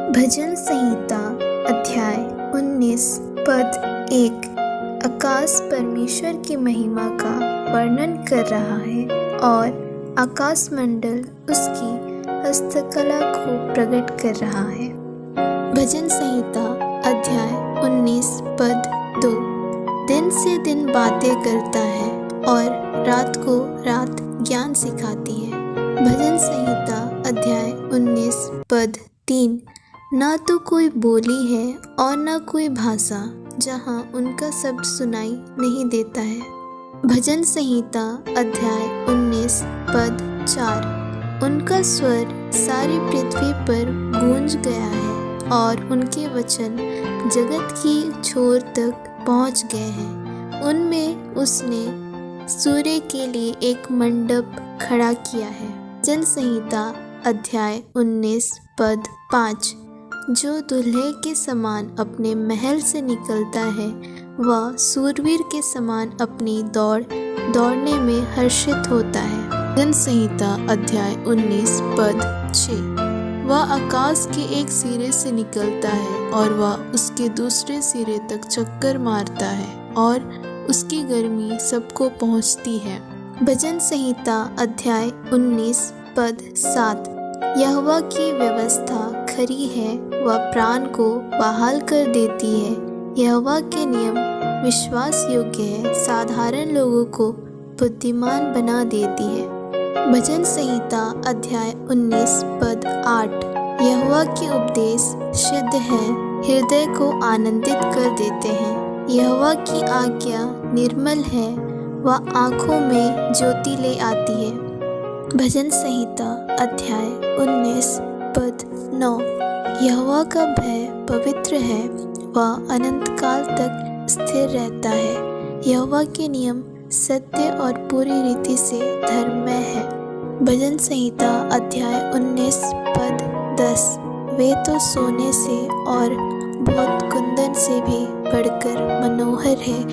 भजन संहिता अध्याय 19 पद 1। आकाश परमेश्वर की महिमा का वर्णन कर रहा है और आकाश मंडल उसकी हस्तकला को प्रकट कर रहा है। भजन संहिता अध्याय 19 पद 2। दिन से दिन बातें करता है और रात को रात ज्ञान सिखाती है। भजन संहिता अध्याय 19 पद 3। ना तो कोई बोली है और ना कोई भाषा जहाँ उनका शब्द सुनाई नहीं देता है। भजन संहिता अध्याय 19 पद 4। उनका स्वर सारी पृथ्वी पर गूंज गया है और उनके वचन जगत की छोर तक पहुँच गए हैं। उनमें उसने सूर्य के लिए एक मंडप खड़ा किया है। भजन संहिता अध्याय 19 पद 5। जो दूल्हे के समान अपने महल से निकलता है वह सूरवीर के समान अपनी दौड़ने में हर्षित होता है। भजन संहिता अध्याय 19 पद 6। वह आकाश के एक सिरे से निकलता है और वह उसके दूसरे सिरे तक चक्कर मारता है और उसकी गर्मी सबको पहुँचती है। भजन संहिता अध्याय 19 पद 7। यहोवा की व्यवस्था खरी है, वह प्राण को बहाल कर देती है। यहोवा के नियम विश्वास योग्य है, साधारण लोगों को बुद्धिमान बना देती है। भजन संहिता अध्याय 19 पद 8। यहोवा के उपदेश सिद्ध है, हृदय को आनंदित कर देते हैं। यहोवा की आज्ञा निर्मल है, वह आँखों में ज्योति ले आती है। भजन संहिता अध्याय 19 पद 9। यहोवा का भय पवित्र है, वह अनंत काल तक स्थिर रहता है। यहोवा के नियम सत्य और पूरी रीति से धर्ममय है। भजन संहिता अध्याय 19 पद 10। वे तो सोने से और बहुत कुंदन से भी बढ़कर मनोहर है।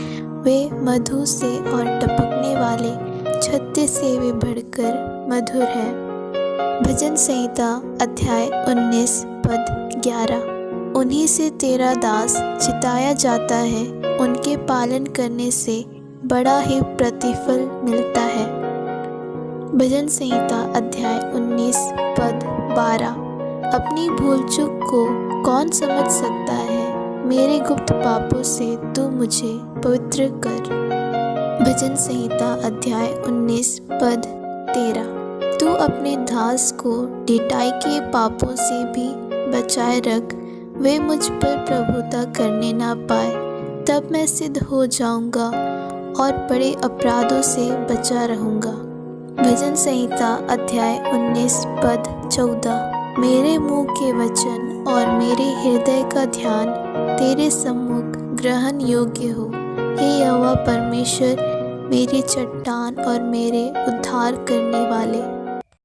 वे मधु से और टपकने वाले छत्ते से भी बढ़कर मधुर है। भजन संहिता अध्याय 19 पद 11। उन्हीं से तेरा दास चिताया जाता है, उनके पालन करने से बड़ा ही प्रतिफल मिलता है। भजन संहिता अध्याय 19 पद 12। अपनी भूल चूक को कौन समझ सकता है, मेरे गुप्त पापों से तू मुझे पवित्र कर। भजन संहिता अध्याय 19 पद 13। तू अपने दास को ढिठाई के पापों से भी बचाए रख, वे मुझ पर प्रभुता करने ना पाए। तब मैं सिद्ध हो जाऊंगा और बड़े अपराधों से बचा रहूंगा। भजन संहिता अध्याय 19 पद 14। मेरे मुंह के वचन और मेरे हृदय का ध्यान तेरे सम्मुख ग्रहण योग्य हो। हे यहोवा परमेश्वर, मेरी चट्टान और मेरे उद्धार करने वाले,